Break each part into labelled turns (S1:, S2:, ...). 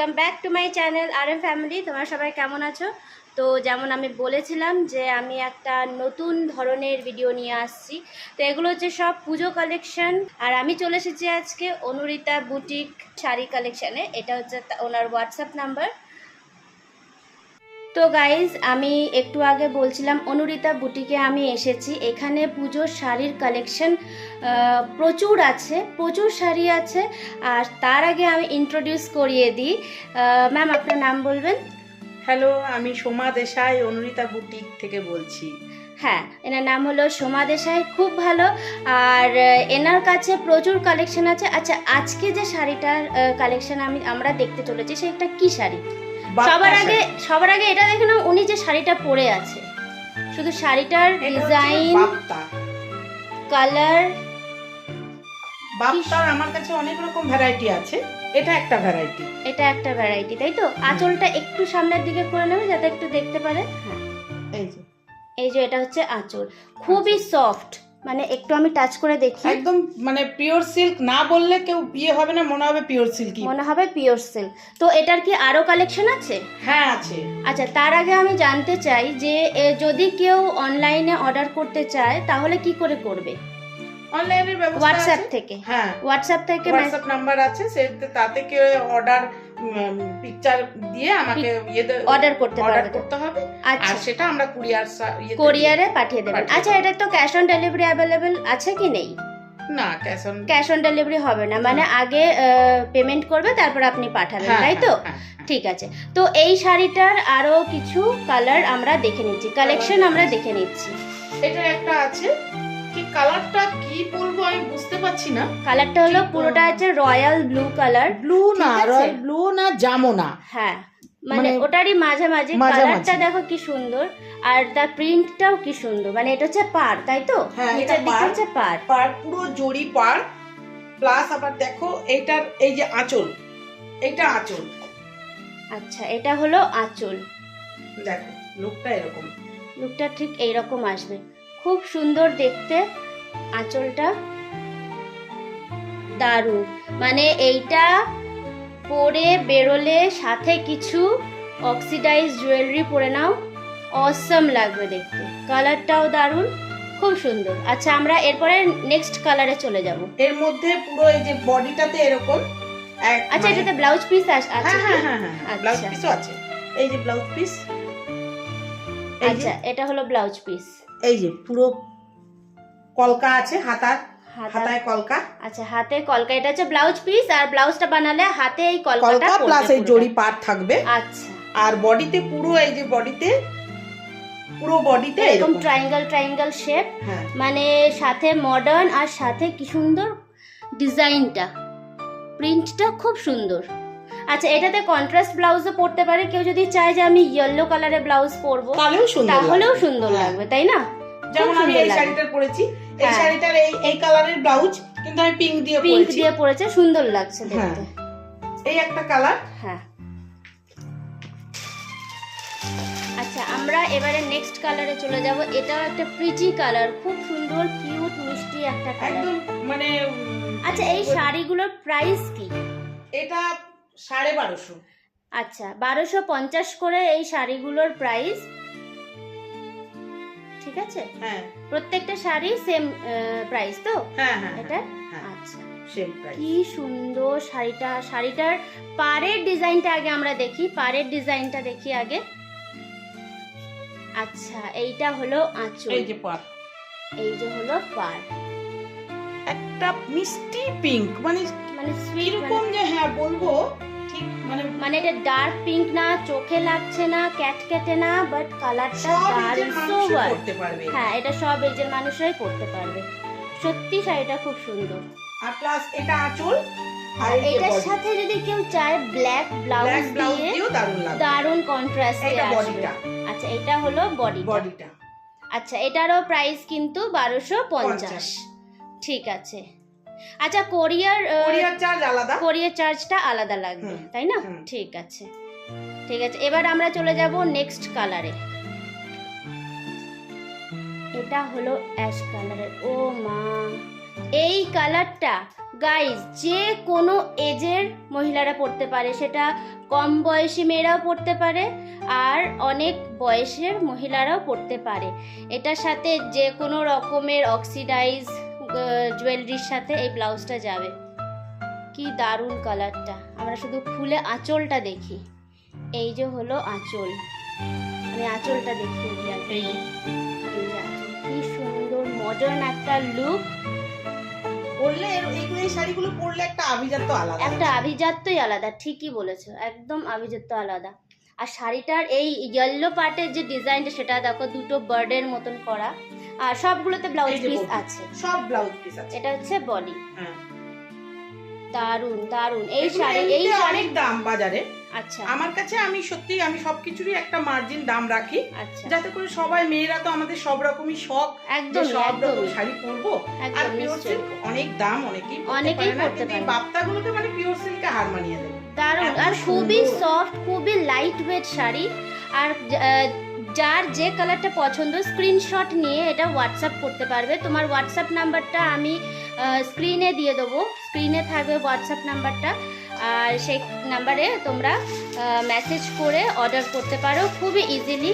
S1: Welcome back to my channel RM family. তোমরা সবাই কেমন আছো? তো যেমন আমি বলেছিলাম যে আমি একটা নতুন ধরনের ভিডিও নিয়ে আসছি। তো এগুলো হচ্ছে সব পুজো কালেকশন, আর আমি চলে এসেছি আজকে অনুরিতা বুটিক শাড়ি কালেকশানে। এটা হচ্ছে ওনার হোয়াটসঅ্যাপ নাম্বার। তো গাইজ, আমি একটু আগে বলছিলাম অনুরিতা বুটিকে আমি এসেছি। এখানে পুজোর শাড়ির কালেকশন প্রচুর আছে, প্রচুর শাড়ি আছে। আর তার আগে আমি ইন্ট্রোডিউস করিয়ে দিই। ম্যাম, আপনার নাম বলবেন?
S2: হ্যালো, আমি সোমা দেশাই অনুরিতা বুটিক থেকে বলছি।
S1: হ্যাঁ, এনার নাম হলো সোমা দেশাই, খুব ভালো। আর এনার কাছে প্রচুর কালেকশন আছে। আচ্ছা, আজকে যে শাড়িটার কালেকশন আমরা দেখতে চলেছি সেটা কি শাড়ি? সবার আগে এটা দেখে নাও, উনি যে শাড়িটা পরে আছে, শুধু শাড়িটার ডিজাইন, কালার।
S2: বাপ্তার আমার কাছে অনেক রকম ভ্যারাইটি আছে, এটা একটা ভ্যারাইটি।
S1: তাই তো? আঁচলটা একটু সামনের দিকে করে নেবে যাতে একটু দেখতে পারে। হ্যাঁ, এই যে এটা হচ্ছে আঁচল, খুবই সফট। মানে একটু আমি টাচ করে দেখি,
S2: একদম মানে পিওর সিল্ক। না বললে কেউ বিয়ে হবে না, মনে হবে পিওর সিল্ক।
S1: তো এটার কি আরো কালেকশন আছে?
S2: হ্যাঁ, আছে।
S1: আচ্ছা, তার আগে আমি জানতে চাই যে যদি কেউ অনলাইনে অর্ডার করতে চায় তাহলে কি করে করবে?
S2: অনলাইনের ব্যবস্থা
S1: হোয়াটসঅ্যাপ থেকে?
S2: হ্যাঁ,
S1: হোয়াটসঅ্যাপ
S2: নাম্বার আছে, তাতে কেউ অর্ডার পিকচার দিয়ে আমাকে
S1: অর্ডার করতে
S2: হবে।
S1: আচ্ছা,
S2: আর সেটা আমরা
S1: কুরিয়ারে পাঠিয়ে দেবেন। আচ্ছা, এটা তো ক্যাশ অন ডেলিভারি অ্যাভেলেবেল আছে কি নেই?
S2: না,
S1: ক্যাশ অন ডেলিভারি হবে না, মানে আগে পেমেন্ট করবে তারপর আপনি পাঠাবেন, তাই তো? ঠিক আছে। তো এই শাড়িটার আরো কিছু কালার আমরা দেখে নিচ্ছি, কালেকশন আমরা দেখে নিচ্ছি।
S2: এটা একটা আছে, কি কালারটা কি বলবো আমি বুঝতে পারছি না।
S1: কালারটা হলো পুরোটা আছে royal blue colour.
S2: Royal blue না জামুনা।
S1: হ্যাঁ, মানে ওটারই মাঝামাঝি। কালারটা দেখো কি সুন্দর, আর তার প্রিন্টটাও কি সুন্দর। মানে এটা হচ্ছে পাড়, তাই তো?
S2: নিচের দিকে হচ্ছে পাড়, পুরো জড়ি পাড়। প্লাস আবার দেখো এইটার এই যে আঁচল, এটা আঁচল।
S1: আচ্ছা, এটা হলো আঁচল।
S2: দেখো
S1: লুকটা ঠিক এইরকম আসবে, খুব সুন্দর দেখতে আঁচলটা, দারুণ। মানে এইটা পরে বেরোলে সাথে কিছু অক্সিডাইজ জুয়েলারি পরে নাও, অসম লাগবে দেখতে। কালারটাও দারুণ, খুব সুন্দর। আচ্ছা, আমরা এরপরে নেক্সট কালারে চলে যাব।
S2: এর মধ্যে পুরো এই যে বডিটাতে এরকম।
S1: আচ্ছা, এটাতে ব্লাউজ পিস আছে?
S2: হ্যাঁ, ব্লাউজ পিসও আছে। এই যে ব্লাউজ পিস।
S1: আচ্ছা, এটা হলো ব্লাউজ পিস।
S2: এই যে পুরো কলকা আছে, হাতায় কলকা।
S1: আচ্ছা, হাতে কলকা। এটা হচ্ছে ব্লাউজ পিস, আর ব্লাউজটা বানালে হাতে এই কলকাটা
S2: প্লাস এই জড়ি পাড় থাকবে।
S1: আচ্ছা,
S2: আর বডিতে পুরো এই যে পুরো বডিতে
S1: এরকম ট্রায়াঙ্গেল শেপ। মানে সাথে মডার্ন, আর সাথে কি সুন্দর ডিজাইনটা, প্রিন্টটা খুব সুন্দর। আচ্ছা, এটাতে কন্ট্রাস্ট ব্লাউজও পরতে পারে কেউ, যদি চায় যে আমি ইয়েলো কালারের ব্লাউজ পরবো তাহলেও সুন্দর লাগবে, তাই না?
S2: যেমন আমি এই শাড়িটা পরেছি, এই শাড়িটার এই কালারের ব্লাউজ, কিন্তু আমি পিঙ্ক দিয়ে
S1: পরেছে, সুন্দর লাগছে দেখতে।
S2: এই একটা কালার।
S1: হ্যাঁ। আচ্ছা, আমরা এবারে নেক্সট কালারে চলে যাব। এটাও একটা প্রিটি কালার, খুব সুন্দর কিউট মিষ্টি একটা কালার,
S2: একদম মানে।
S1: আচ্ছা, এই শাড়িগুলোর প্রাইস কি?
S2: এটা 1250।
S1: আচ্ছা, 1250 করে এই শাড়িগুলোর প্রাইস। ঠিক আছে,
S2: হ্যাঁ,
S1: প্রত্যেকটা শাড়ি সেম প্রাইস তো?
S2: হ্যাঁ,
S1: এটা
S2: হ্যাঁ,
S1: আচ্ছা,
S2: সেম প্রাইস।
S1: কি সুন্দর শাড়িটার পাড়ের ডিজাইনটা আগে আমরা দেখি, পাড়ের ডিজাইনটা দেখি আগে। আচ্ছা, এইটা হলো আঁচল,
S2: এই যে পাড়,
S1: এই যে হলো পাড়।
S2: একটা মিষ্টি পিঙ্ক, মানে
S1: সুইট,
S2: এরকম যে হ্যাঁ বলবো ঠিক,
S1: মানে এটা ডার্ক পিঙ্ক না, চোখে লাগছে না, ক্যাটক্যাটে না, বাট কালারটা দারুণ সোবার। হ্যাঁ, এটা সব এজের মানুষরাই পরতে পারবে। সত্যি শাড়িটা খুব সুন্দর।
S2: আর প্লাস এটা আঁচল,
S1: আর এটার সাথে যদি কেউ চায় ব্ল্যাক ব্লাউজ দিয়ে দারুণ কন্ট্রাস্টে আসবে। আচ্ছা, এটা হলো বডিটা। আচ্ছা, এটারও প্রাইস কিন্তু 1250। ঠিক আছে। আচ্ছা, কোরিয়ার চার্জটা আলাদা লাগবে, তাই না? ঠিক আছে। এবার আমরা চলে যাব নেক্সট কালারে। এটা হলো অ্যাশ কালারের। ও মা, এই কালারটা গাইজ যে কোনো এজের মহিলারা পরতে পারে, সেটা কম বয়সী মেয়েরাও পরতে পারে আর অনেক বয়সের মহিলারাও পরতে পারে। এটার সাথে যে কোনো রকমের অক্সিডাইজ জুয়েলারির সাথে এই ব্লাউজটা যাবে। কি দারুণ কালারটা। আমরা শুধু খুলে আঁচলটা দেখি। এই যে হলো আঁচল, আমি আঁচলটা দেখিয়ে দিই। এই কি সুন্দর মডার্ন একটা লুক।
S2: পরলে এই শাড়িগুলো পরলে একটা আভিজাত্য আলাদা,
S1: একটা আভিজাত্যই আলাদা। ঠিকই বলেছো, একদম আভিজাত্য আলাদা। আর শাড়িটার এই ইয়েলো পার্টের যে ডিজাইনটা সেটা দেখো, দুটো বার্ডের মতন করা, আর সবগুলোতে ব্লাউজ পিস আছে,
S2: সব ব্লাউজ পিস আছে।
S1: এটা হচ্ছে বডি। দারুন দারুন এই শাড়ি। এই
S2: অনেক দাম বাজারে।
S1: আচ্ছা,
S2: আমার কাছে আমি সবকিছুরই একটা মার্জিন দাম রাখি,
S1: আচ্ছা,
S2: যাতে করে সবাই, মেয়েরা তো আমাদের সব রকমই শখ,
S1: একদম
S2: সব রকম শাড়ি পরবো। আর পিওর সিল্ক অনেক দাম, অনেকেই পরতে পারে না। বাপ্তাগুলোকে মানে পিওর সিল্কে হার মানিয়ে দেবে।
S1: দারুন, আর খুবই সফট, খুবই লাইট ওয়েট শাড়ি। আর যার যে কালারটা পছন্দ স্ক্রিনশট নিয়ে এটা হোয়াটসঅ্যাপ করতে পারবে। তোমার হোয়াটসঅ্যাপ নাম্বারটা আমি স্ক্রিনে দিয়ে দেবো, স্ক্রিনে থাকবে হোয়াটসঅ্যাপ নাম্বারটা, আর সেই নাম্বারে তোমরা মেসেজ করে অর্ডার করতে পারো খুবই ইজিলি।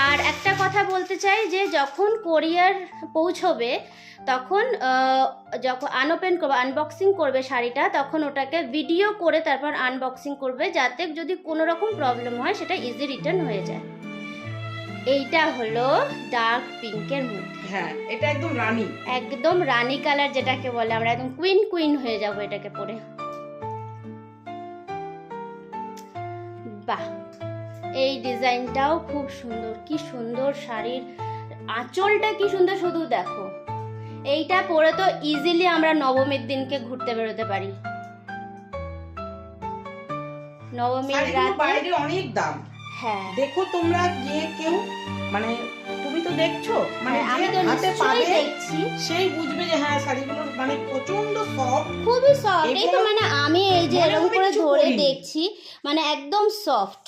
S1: আর একটা কথা বলতে চাই যে যখন কোরিয়ার পৌঁছবে তখন যখন আনবক্সিং করবে শাড়িটা, তখন ওটাকে ভিডিও করে তারপর আনবক্সিং করবে, যাতে যদি কোনো রকম প্রবলেম হয় সেটা ইজি রিটার্ন হয়ে যায়। এইটা হলো ডার্ক পিঙ্কের মধ্যে।
S2: হ্যাঁ, এটা একদম রানী,
S1: একদম রানী কালার যেটাকে বলে, আমরা একদম কুইন হয়ে যাবো এটাকে পরে। বাহ, এই ডিজাইনটাও খুব সুন্দর। কি সুন্দর শাড়ির আঁচলটা, কি সুন্দর, শুধু দেখো। এইটা পরে তো ইজিলি আমরা নবমীর দিনকে ঘুরতে বেরোতে পারি। নবমীর রাতে
S2: বাইরে অনেক দাম।
S1: হ্যাঁ,
S2: দেখো তোমরা গিয়ে কেউ, মানে তুমি তো দেখছো, মানে
S1: আমি তো
S2: হাতে পাবে
S1: দেখছি,
S2: সেই বুঝবে যে হ্যাঁ শাড়িগুলো মানে প্রচন্ড সফট,
S1: খুবই সফট। এই তো মানে আমি এই যে এরকম করে ধরে দেখছি, মানে একদম সফট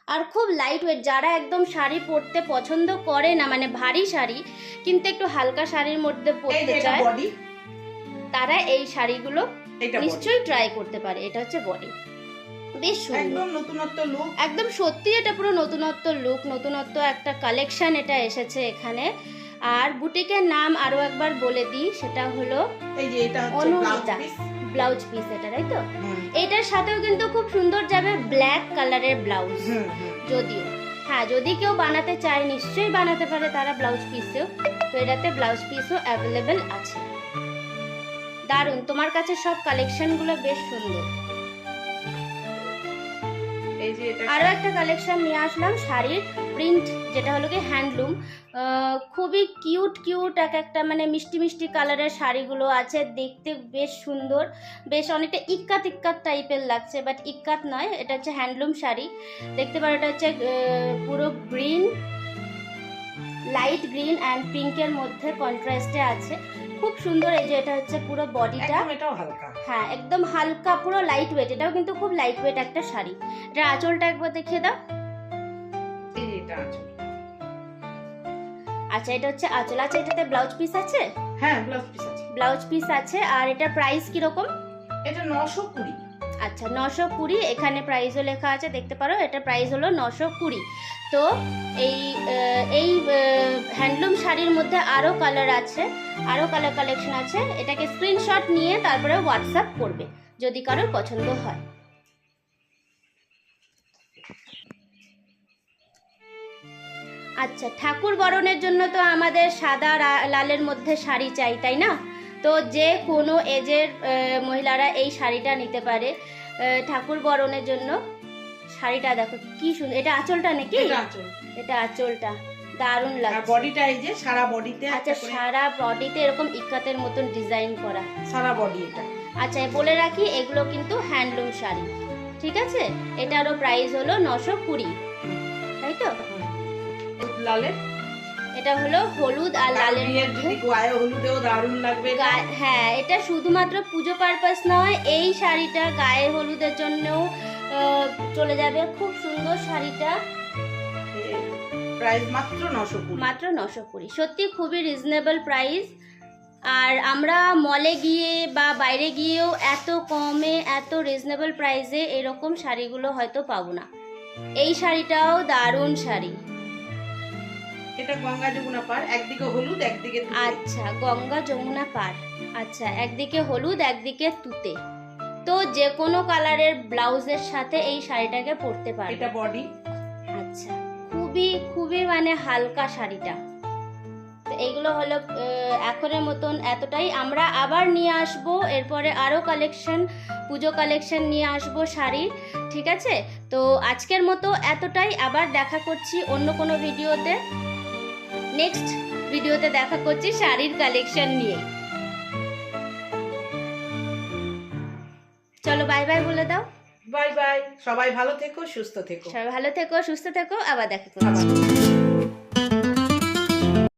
S1: আর খুব লাইট ওয়েট। যারা একদম শাড়ি পরতে পছন্দ করে না, মানে ভারী শাড়ি কিন্তু একটু হালকা শাড়ির মধ্যে পরতে চায়, তারা এই শাড়িগুলো নিশ্চয়ই ট্রাই করতে পারে। এটা হচ্ছে বডি, বেশ সুন্দর,
S2: একদম নতুনত্ব লুক,
S1: একদম সত্যি এটা পুরো নতুনত্ব লুক, নতুনত্ব একটা কালেকশন এটা এসেছে এখানে। আর বুটিকের নাম আরো একবার বলে দিই, সেটা হলো
S2: এই যে এটা হচ্ছে
S1: অনুরিতা ব্লাউজ পিস, এটা তাই তো। এটার সাথেও কিন্তু খুব সুন্দর যাবে ব্ল্যাক কালারের ব্লাউজ। যদিও হ্যাঁ, যদি কেউ বানাতে চায় নিশ্চয়ই বানাতে পারে তারা ব্লাউজ পিসেও, তো এটাতে ব্লাউজ পিসও অ্যাভেলেবেল আছে। দারুণ, তোমার কাছে সব কালেকশনগুলো বেশ সুন্দর। আরো একটা কালেকশন নিয়ে আসলাম শাড়ির প্রিন্ট, যেটা হলো কি হ্যান্ডলুম। খুবই কিউট এক একটা মানে মিষ্টি কালারের শাড়িগুলো আছে, দেখতে বেশ সুন্দর, বেশ অনেকটা ইক্কাত টাইপের লাগছে, বাট ইক্কাত নয়, এটা হচ্ছে হ্যান্ডলুম শাড়ি। দেখতে পারো এটা হচ্ছে পুরো গ্রিন, লাইট গ্রিন অ্যান্ড পিঙ্কের মধ্যে কন্ট্রাস্টে আছে, খুব সুন্দর। এই যে এটা হচ্ছে পুরো বডিটা,
S2: এটাও হালকা,
S1: হ্যাঁ একদম হালকা, পুরো লাইট ওয়েট। এটাও কিন্তু খুব লাইট ওয়েট একটা শাড়ি। এটা আঁচলটা একবার দেখিয়ে দাও।
S2: এটা আঁচল।
S1: আচ্ছা, এটা হচ্ছে আঁচল। আচ্ছা, এটাতে ব্লাউজ পিস আছে?
S2: হ্যাঁ, ব্লাউজ পিস আছে,
S1: ব্লাউজ পিস আছে। আর এটা প্রাইস কি রকম?
S2: এটা 920।
S1: আচ্ছা, 920 এখানে প্রাইসও লেখা আছে, দেখতে পারো। এটা প্রাইস হলো 920। তো এই হ্যান্ডলুম শাড়ির মধ্যে আরো কালার আছে, আরো কালার কালেকশন আছে। এটাকে স্ক্রিনশট নিয়ে তারপরে হোয়াটসঅ্যাপ করবে যদি কারোর পছন্দ হয়। আচ্ছা, ঠাকুর বরণের জন্য তো আমাদের সাদা লালের মধ্যে শাড়ি চাই, তাই না? তো যে কোনো এজের মহিলারা এই শাড়িটা নিতে পারে ঠাকুর বরণের জন্য। শাড়িটা দেখো কি সুন্দর। এটা আঁচলটা নাকি? এটা আঁচলটা দারুণ লাগছে।
S2: বডিটা এই যে সারা বডিতে,
S1: আচ্ছা সারা বডিতে এরকম ইক্কাতের মতন ডিজাইন করা
S2: সারা বডি এটা।
S1: আচ্ছা, বলে রাখি এগুলো কিন্তু হ্যান্ডলুম শাড়ি, ঠিক আছে? এটারও প্রাইস হলো 920, তাই তো?
S2: লালের,
S1: এটা হলো হলুদ আর লালের
S2: মধ্যে, গায়ে হলুদেও দারুণ লাগবে।
S1: হ্যাঁ, এটা শুধুমাত্র পুজো পারপাস নয়, এই শাড়িটা গায়ে হলুদের জন্যও চলে যাবে। খুব সুন্দর শাড়িটা,
S2: প্রাইস মাত্র 920।
S1: মাত্র 920, সত্যি খুবই রিজনেবল প্রাইস। আর আমরা মলে গিয়ে বা বাইরে গিয়েও এত কমে এত রিজনেবল প্রাইসে এরকম শাড়িগুলো হয়তো পাবো না। এই শাড়িটাও দারুণ শাড়ি।
S2: এটা গঙ্গা যমুনা পাড়, একদিকে হলুদ একদিকে তুতে।
S1: আচ্ছা, গঙ্গা যমুনা পাড়। আচ্ছা, একদিকে হলুদ একদিকে তুতে। তো যে কোনো কালারের ব্লাউজের সাথে এই শাড়িটাকে পরতে পারবে।
S2: এটা বডি।
S1: আচ্ছা, খুবই খুবই মানে হালকা শাড়িটা। তো এইগুলো হলো এখনের মতন এতটাই। আমরা আবার নিয়ে আসবো এরপরে আরও কালেকশন, পুজো কালেকশন নিয়ে আসবো শাড়ির, ঠিক আছে? তো আজকের মতো এতটাই। আবার দেখা করছি অন্য কোনো ভিডিওতে। নেক্সট ভিডিওতে দেখা করছি শাড়ির কালেকশন নিয়ে। চলো বাই বাই বলে দাও।
S2: বাই বাই, সবাই ভালো থেকো, সুস্থ থেকো।
S1: সবাই ভালো থেকো, সুস্থ থেকো, আবার দেখা করছি।